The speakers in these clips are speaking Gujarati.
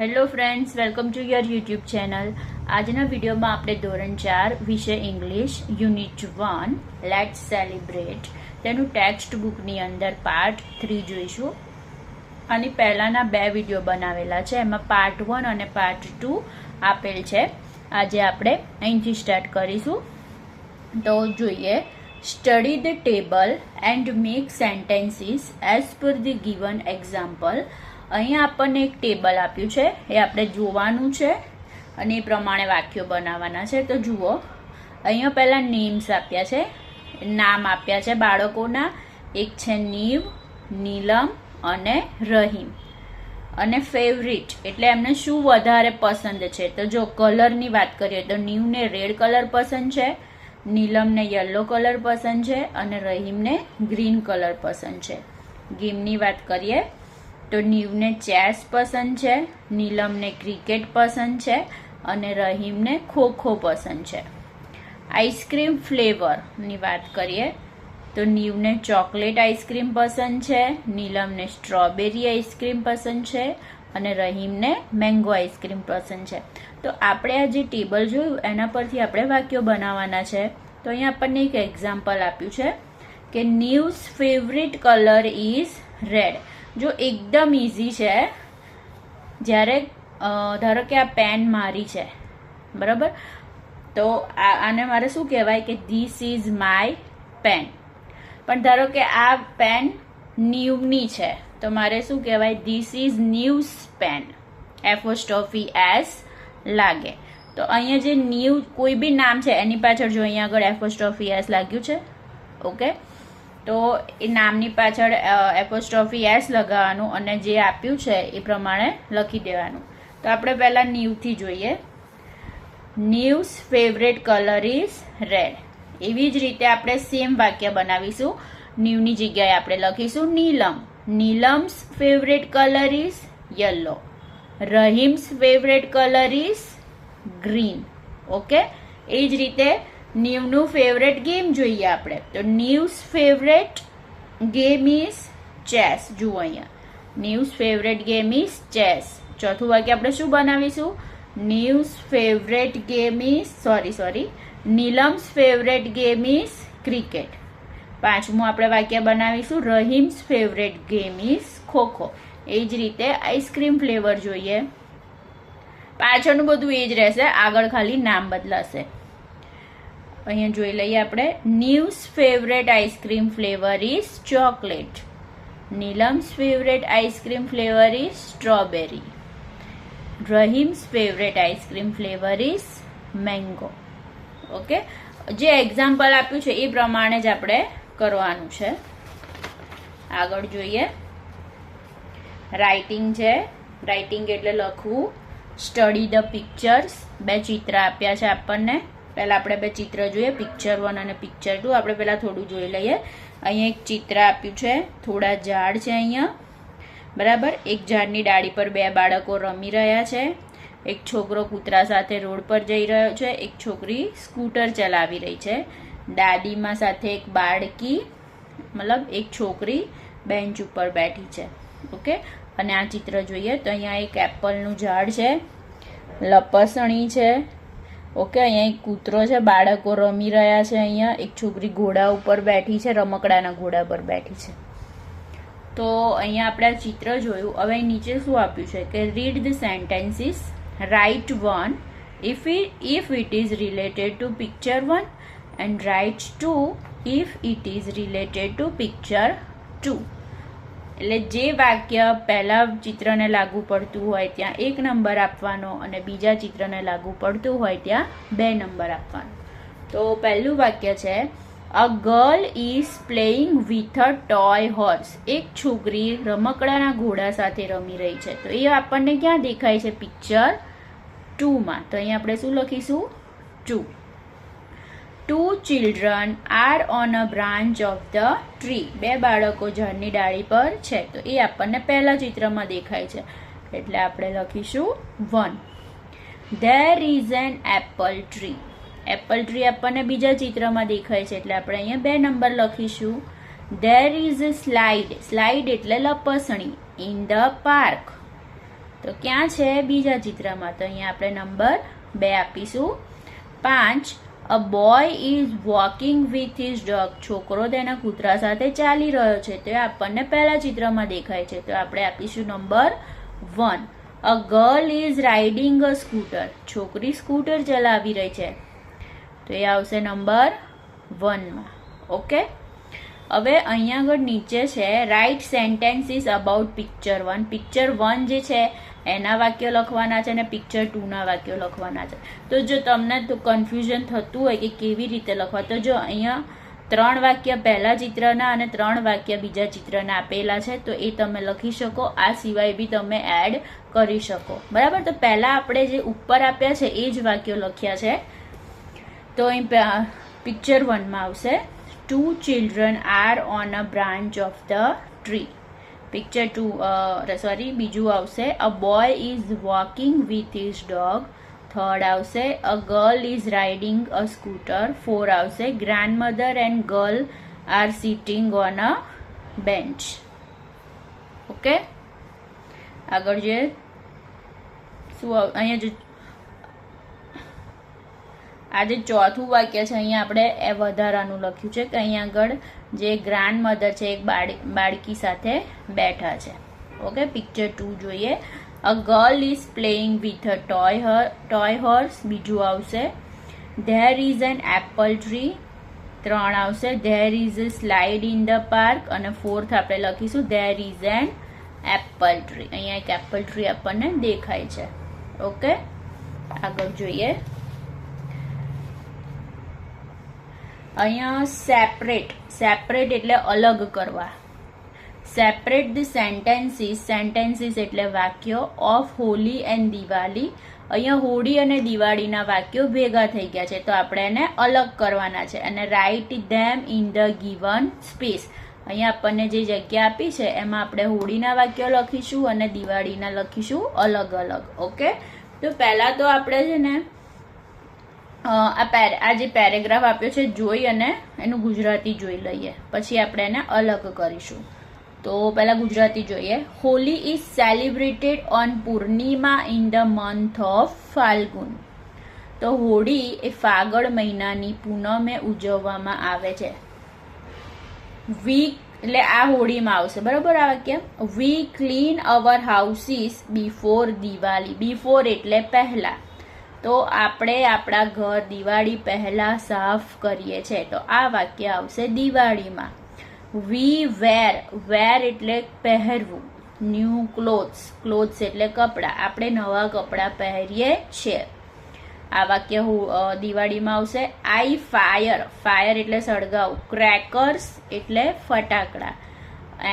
Hello friends, welcome to your YouTube channel. આજના વિડીયોમાં આપણે ધોરણ 4 વિષય ઇંગ્લિશ યુનિટ 1 લેટ્સ સેલિબ્રેટ તેનું ટેક્સ્ટ બુકની અંદર પાર્ટ 3 જોઈશું. આની પહેલાંના 2 વિડીયો બનાવેલા છે, એમાં પાર્ટ 1 અને પાર્ટ 2 આપેલ છે. આજે આપણે અહીંથી સ્ટાર્ટ કરીશું. તો જોઈએ, study the table and make sentences as per the given example. અહીંયા આપણને એક ટેબલ આપ્યું છે, એ આપણે જોવાનું છે અને એ પ્રમાણે વાક્યો બનાવવાના છે. તો જુઓ, અહીંયા પહેલાં નેમ્સ આપ્યા છે, નામ આપ્યા છે બાળકોના. એક છે નીવ, નીલમ અને રહીમ. અને ફેવરિટ એટલે એમને શું વધારે પસંદ છે. તો જો કલરની વાત કરીએ તો નીવને રેડ કલર પસંદ છે, નીલમને યલો કલર પસંદ છે અને રહીમને ગ્રીન કલર પસંદ છે. ગેમની વાત કરીએ તો નીવને ચેસ પસંદ છે, નીલમને ક્રિકેટ પસંદ છે અને રહીમને ખોખો પસંદ છે. આઈસ્ક્રીમ ફ્લેવરની વાત કરીએ તો નીવને ચોકલેટ આઈસ્ક્રીમ પસંદ છે, નીલમને સ્ટ્રોબેરી આઈસ્ક્રીમ પસંદ છે અને રહીમને મેંગો આઈસ્ક્રીમ પસંદ છે. તો આપણે આ જે ટેબલ જોયું એના પરથી આપણે વાક્યો બનાવવાના છે. તો અહીંયા આપણને એક એક્ઝામ્પલ આપ્યું છે કે નીવ્સ ફેવરિટ કલર ઇઝ રેડ. જો એકદમ ઇઝી છે. જ્યારે ધારો કે આ પેન મારી છે, બરાબર, તો આને મારે શું કહેવાય કે ધીસ ઇઝ માય પેન. પણ ધારો કે આ પેન નીવની છે તો મારે શું કહેવાય, ધીસ ઇઝ નીવ્સ પેન. એસ લાગે. તો અહીંયા જે નીવ કોઈ બી નામ છે એની પાછળ જો અહીંયા આગળ એસ લાગ્યું છે, ઓકે, તો એ નામની પાછળ એસ લગાવવાનું અને જે આપ્યું છે એ પ્રમાણે લખી દેવાનું. તો આપણે પહેલાં નીવથી જોઈએ. નીવ્સ ફેવરેટ કલર ઇઝ રેડ. એવી જ રીતે આપણે સેમ વાક્ય બનાવીશું. નીવની જગ્યાએ આપણે લખીશું Neelam. Neelam's favourite colour is yellow. Rahim's favourite colour is green. Okay, એ જ રીતે નીવનું ફેવરેટ ગેમ જોઈએ આપણે. તો Neev's favourite game is chess. જુઓ અહીંયા, Neev's favourite game is chess. ચોથું વાક્ય આપણે શું બનાવીશું, Neev's favourite game is Neelam's favourite game is cricket. પાંચમું આપણે વાક્ય બનાવીશું Rahim's favourite game is kho kho. એ જ રીતે આઈસ્ક્રીમ ફ્લેવર જોઈએ. પાછળનું બધું એ જ રહેશે, આગળ ખાલી નામ બદલાશે. અહીંયા જોઈ લઈએ આપણે. Neev's favourite ice cream flavour is chocolate. Neelam's favourite ice cream flavour is strawberry. Rahim's favourite ice cream flavour is mango. Okay, જે એક્ઝામ્પલ આપ્યું છે એ પ્રમાણે જ આપણે કરવાનું છે. આગળ જોઈએ, રાઇટિંગ છે. રાઇટિંગ એટલે લખવું. Study the pictures. 2 ચિત્ર આપ્યા છે આપણને. પહેલાં આપણે 2 ચિત્ર જોઈએ, પિક્ચર 1 અને પિક્ચર 2. આપણે પહેલાં થોડું જોઈ લઈએ. અહીંયા એક ચિત્ર આપ્યું છે, થોડા ઝાડ છે અહીંયા, બરાબર. એક ઝાડની ડાળી પર 2 બાળકો રમી રહ્યા છે. એક છોકરો કૂતરા સાથે રોડ પર જઈ રહ્યો છે. એક છોકરી સ્કૂટર ચલાવી રહી છે. દાદીમા સાથે એક બાળકી, મતલબ એક છોકરી બેન્ચ ઉપર બેઠી છે. ઓકે, અને આ ચિત્ર જોઈએ તો અહીંયા એક એપલનું ઝાડ છે, લપસણી છે. ઓકે, અહીંયા એક કૂતરો છે, બાળકો રમી રહ્યા છે. અહીંયા એક છોકરી ઘોડા ઉપર બેઠી છે, રમકડાના ઘોડા પર બેઠી છે. તો અહીંયા આપણે આ ચિત્ર જોયું. હવે નીચે શું આપ્યું છે કે read the sentences, right 1 if it is related to picture 1 and write 2 if it is related to picture 2. એટલે જે વાક્ય પહેલા ચિત્રને લાગુ પડતું હોય ત્યાં 1 નંબર આપવાનો અને બીજા ચિત્રને લાગુ પડતું હોય ત્યાં 2 નંબર આપવાનો. તો પહેલું વાક્ય છે, a girl is playing with a toy horse. એક છોકરી રમકડાના ઘોડા સાથે રમી રહી છે. તો એ આપણને ક્યાં દેખાય છે, પિક્ચર 2 માં. તો અહીંયા આપણે શું લખીશું, 2. 2 children are on a branch of the tree. 2 બાળકો ઝાડની ડાળી પર છે. તો એ આપણને પહેલા ચિત્રમાં દેખાય છે, એટલે આપણે લખીશું 1. There is an apple tree. Apple tree આપણને બીજા ચિત્રમાં દેખાય છે, એટલે આપણે અહીંયા 2 નંબર લખીશું. There is a slide. Slide એટલે લપસણી. In the park. તો ક્યાં છે? બીજા ચિત્રમાં. તો અહીંયા આપણે નંબર 2 આપીશું. 5 a boy is walking with his dog. છોકરો તેના કૂતરા સાથે ચાલી રહ્યો છે. તો એ આપણને પહેલા ચિત્રમાં દેખાય છે. તો આપણે આપીશું number 1. A girl is riding a scooter. છોકરી સ્કૂટર ચલાવી રહી છે. તો એ આવશે નંબર 1 માં. ઓકે, હવે અહીંયા આગળ નીચે છે write sentences about picture 1. Picture 1 જે છે એના વાક્યો લખવાના છે અને પિક્ચર 2 ના વાક્યો લખવાના છે. તો જો તમને તો કન્ફ્યુઝન થતું હોય કે કેવી રીતે લખવા, તો જો અહીંયા 3 વાક્ય પહેલા ચિત્રના અને 3 વાક્ય બીજા ચિત્રના આપેલા છે. તો એ તમે લખી શકો. આ સિવાય બી તમે એડ કરી શકો. બરાબર, તો પહેલા આપણે જે ઉપર આપ્યા છે એ જ વાક્યો લખ્યા છે. તો અહીં પિક્ચર 1 માં આવશે 2 children are on a branch of the tree. Picture 2 બીજું આવશે a boy is walking with his dog. Third આવશે a girl is riding a scooter. 4 આવશે grandmother and girl are sitting on a bench. Okay, આગળ જે શું અહીંયા જે આ જે ચોથું વાક્ય છે અહીંયા આપણે એ વધારાનું લખ્યું છે કે અહીંયા આગળ જે ગ્રાન્ડ મધર છે એક બાળકી સાથે બેઠા છે. ઓકે, પિક્ચર 2 જોઈએ. A girl is playing with a toy horse. બીજું આવશે there is an apple tree. 3 આવશે there is a slide in the park. અને 4th આપણે લખીશું there is an apple tree. અહીંયા એક એપલ ટ્રી આપણને દેખાય છે. ઓકે, આગળ જોઈએ. અહીંયા સેપરેટ એટલે અલગ કરવા. સેપરેટ ધ સેન્ટેન્સીસ એટલે વાક્યો ઓફ હોલી એન્ડ દિવાળી. અહીંયા હોળી અને દિવાળીના વાક્યો ભેગા થઈ ગયા છે. તો આપણે એને અલગ કરવાના છે અને write them in the given space. અહીંયા આપણને જે જગ્યા આપી છે એમાં આપણે હોળીના વાક્યો લખીશું અને દિવાળીના લખીશું અલગ અલગ. ઓકે, તો પહેલા તો આપણે છે ને આ જે પેરેગ્રાફ આપ્યો છે જોઈ અને એનું ગુજરાતી જોઈ લઈએ, પછી આપણે એને અલગ કરીશું. તો પહેલા ગુજરાતી જોઈએ. Holi is celebrated on Purnima in the month of Falgun. તો હોળી એ ફાગણ મહિનાની પૂનમે ઉજવવામાં આવે છે. વી એટલે આ હોળીમાં આવશે. બરાબર, આ વાક્ય we clean our houses before Diwali. Before એટલે પહેલા. તો આપણે આપણા ઘર દિવાળી પહેલા સાફ કરીએ છીએ. તો આ વાક્ય આવશે દિવાળીમાં. વી વેર એટલે પહેરવું. ન્યૂ ક્લોથ્સ એટલે કપડાં. આપણે નવા કપડાં પહેરીએ છીએ. આ વાક્ય દિવાળીમાં આવશે. આઈ ફાયર એટલે સળગાવું. ક્રેકર્સ એટલે ફટાકડા.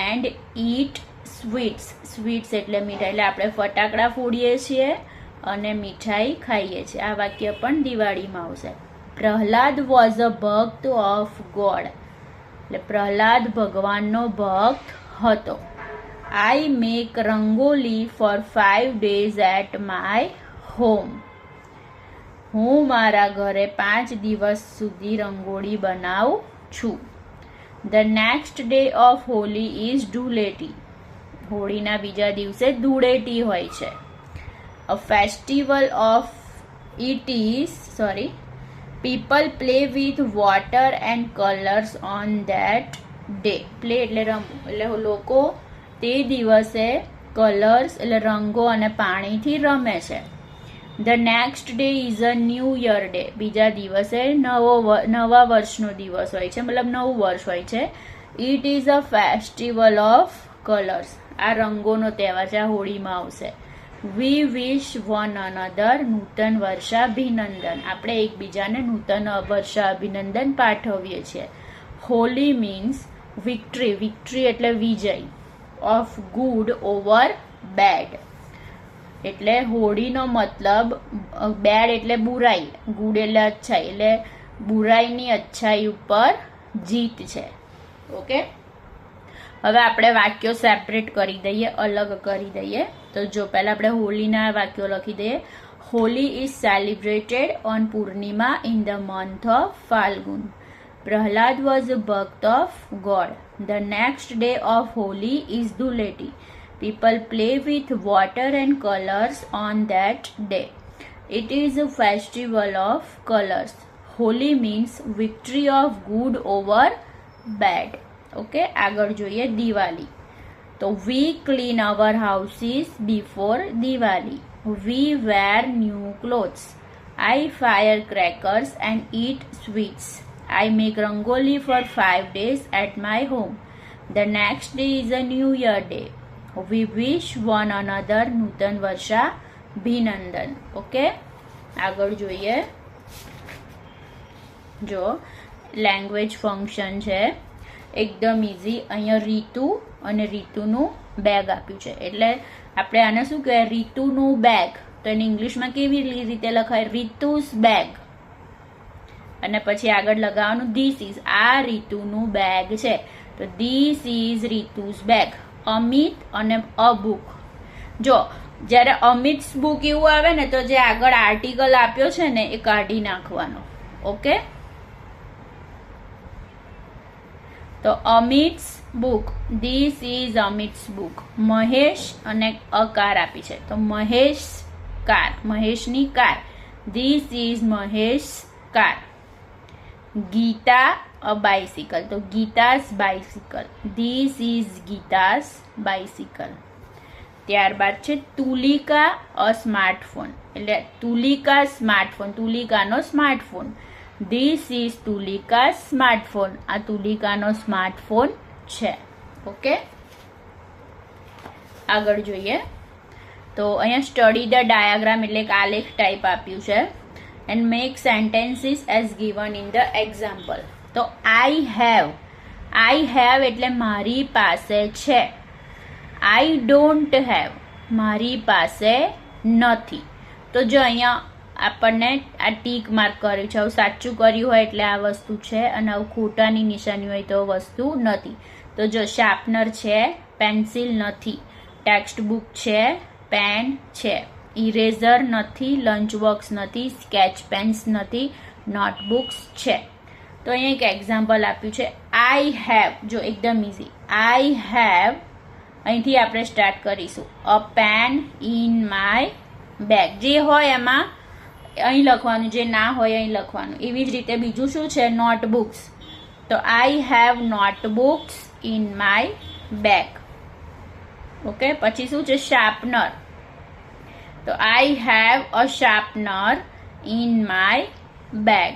એન્ડ ઈટ સ્વીટ્સ એટલે મીઠાઈ. એટલે આપણે ફટાકડા ફોડીએ છીએ અને મીઠાઈ ખાઈએ છીએ. આ વાક્ય પણ દિવાળીમાં આવશે. પ્રહલાદ વોઝ અ ભક્ત ઓફ ગોડ. એટલે પ્રહલાદ ભગવાનનો ભક્ત હતો. I make rangoli for 5 days at my home. હું મારા ઘરે 5 દિવસ સુધી રંગોળી બનાવું છું. The next day of Holi is Dhuleti. હોળીના બીજા દિવસે ધૂળેટી હોય છે. A festival of people play with water and colors on that day. Play એટલે રમવું. એટલે લોકો તે દિવસે કલર્સ એટલે રંગો અને પાણીથી રમે છે. The next day is a new year day. બીજા દિવસે નવા વર્ષનો દિવસ હોય છે, મતલબ નવું વર્ષ હોય છે. It is a festival of colors. આ રંગોનો તહેવાર છે. આ હોળીમાં આવશે. વી વિશ વન અનધર નૂતન વર્ષાભિનંદન. આપણે એકબીજાને નૂતન વર્ષાભિનંદન પાઠવીએ છીએ. હોલી મીન્સ વિક્ટરી એટલે વિજય. Of good over bad. એટલે હોળીનો મતલબ બેડ એટલે બુરાઈ, ગુડ એટલે અચ્છાઈ. એટલે બુરાઈની અચ્છાઈ ઉપર જીત છે. ઓકે, હવે આપણે વાક્યો સેપરેટ કરી દઈએ, અલગ કરી દઈએ. તો જો પહેલા આપણે હોલીના વાક્યો લખી દઈએ. Holi is celebrated on Purnima in the month of Phalgun. Prahlad was a ભક્ત of god. The next day of Holi is Dhuleti. People play with water and colors on that day. It is a festival of colors. Holi means victory of good over bad. Okay, આગળ જોઈએ દિવાળી. તો we clean our houses before Diwali. We wear new clothes. I fire crackers and eat sweets. I make rangoli for 5 days at my home. The next day is a New Year day. We wish one another નૂતન વર્ષા ભિનંદન. ઓકે, આગળ જોઈએ. જો લેંગ્વેજ ફંક્શન છે એકદમ ઇઝી. અહીંયા રીતુ અને રીતુનું બેગ આપ્યું છે, એટલે આપણે આને શું કહેવાય, રીતુનું બેગ. તો એને ઇંગ્લિશમાં કેવી રીતે લખાય, રીતુસ બેગ. અને પછી આગળ લગાવવાનું ધીસ ઇઝ, આ રીતુનું બેગ છે, તો ધીસ ઇઝ રીતુસ બેગ. અમિત અને અ બુક. જો જ્યારે અમિત્સ બુક એવું આવે ને, તો જે આગળ આર્ટિકલ આપ્યો છે ને એ કાઢી નાખવાનો. ઓકે, તો Amit's book, this is Amit's book. Mahesh અને અ કાર આપી છે, તો મહેશ કાર, મહેશની car, this is Mahesh car. Geeta a bicycle, તો Geeta's bicycle, this is Geeta's bicycle. ત્યારબાદ છે તુલિકા અ સ્માર્ટફોન, એટલે તુલિકા સ્માર્ટફોન, તુલિકાનો smartphone, this is Tulika smartphone. આ તુલિકાનો સ્માર્ટફોન છે. ઓકે, આગળ જોઈએ. તો અહીંયા સ્ટડી ધ ડાયાગ્રામ એટલે એક આલેખ ટાઈપ આપ્યું છે. And make sentences as given in the example. તો આઈ હેવ એટલે મારી પાસે છે. આઈ ડોન્ટ હેવ, મારી પાસે નથી. તો જો અહીંયા આપણને આ ટીક માર્ક કર્યું છે, આવું સાચું કર્યું હોય એટલે આ વસ્તુ છે, અને આવું ખોટાની નિશાની હોય તો વસ્તુ નથી. તો જો શાર્પનર છે, પેન્સિલ નથી. ટેક્સ્ટ બુક છે, પેન છે. ઇરેઝર નથી, લંચ બોક્સ નથી, સ્કેચ પેન્સ નથી, નોટબુક્સ છે. તો અહીંયા એક એક્ઝામ્પલ આપ્યું છે, આઈ હેવ. જો એકદમ ઇઝી, આઈ હેવ, અહીંથી આપણે સ્ટાર્ટ કરીશું. A pen in my bag. જે હોય એમાં અહીં લખવાનું, જે ના હોય અહીં લખવાનું. એવી જ રીતે બીજું શું છે, નોટબુક્સ. તો I have notebooks in my bag. Okay, પછી શું છે, શાર્પનર. તો I have a sharpener in my bag.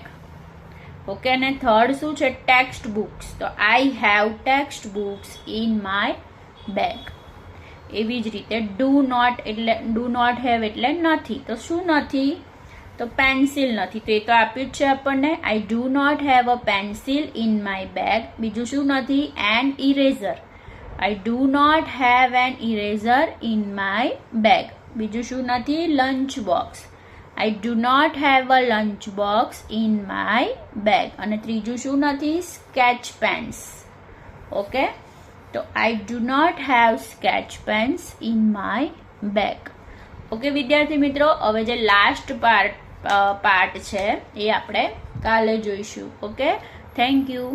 Okay, અને થર્ડ શું છે, ટેક્સ્ટ બુક્સ. તો I have text books in my bag. એવી જ રીતે ડુ નોટ હેવ એટલે નથી. તો શું નથી, તો પેન્સિલ નથી. તો એ તો આપ્યું જ છે આપણને. I do not have a pencil in my bag. બીજું શું નથી, an eraser. I do not have an eraser in my bag. બીજું શું નથી, lunch box. I do not have a lunch box in my bag. અને ત્રીજું શું નથી, સ્કેચ પેન્સ. ઓકે, તો I do not have sketch pens in my bag. Okay વિદ્યાર્થી મિત્રો, હવે જે લાસ્ટ પાર્ટ છે એ આપણે કાલે જોઈશું. Okay, thank you.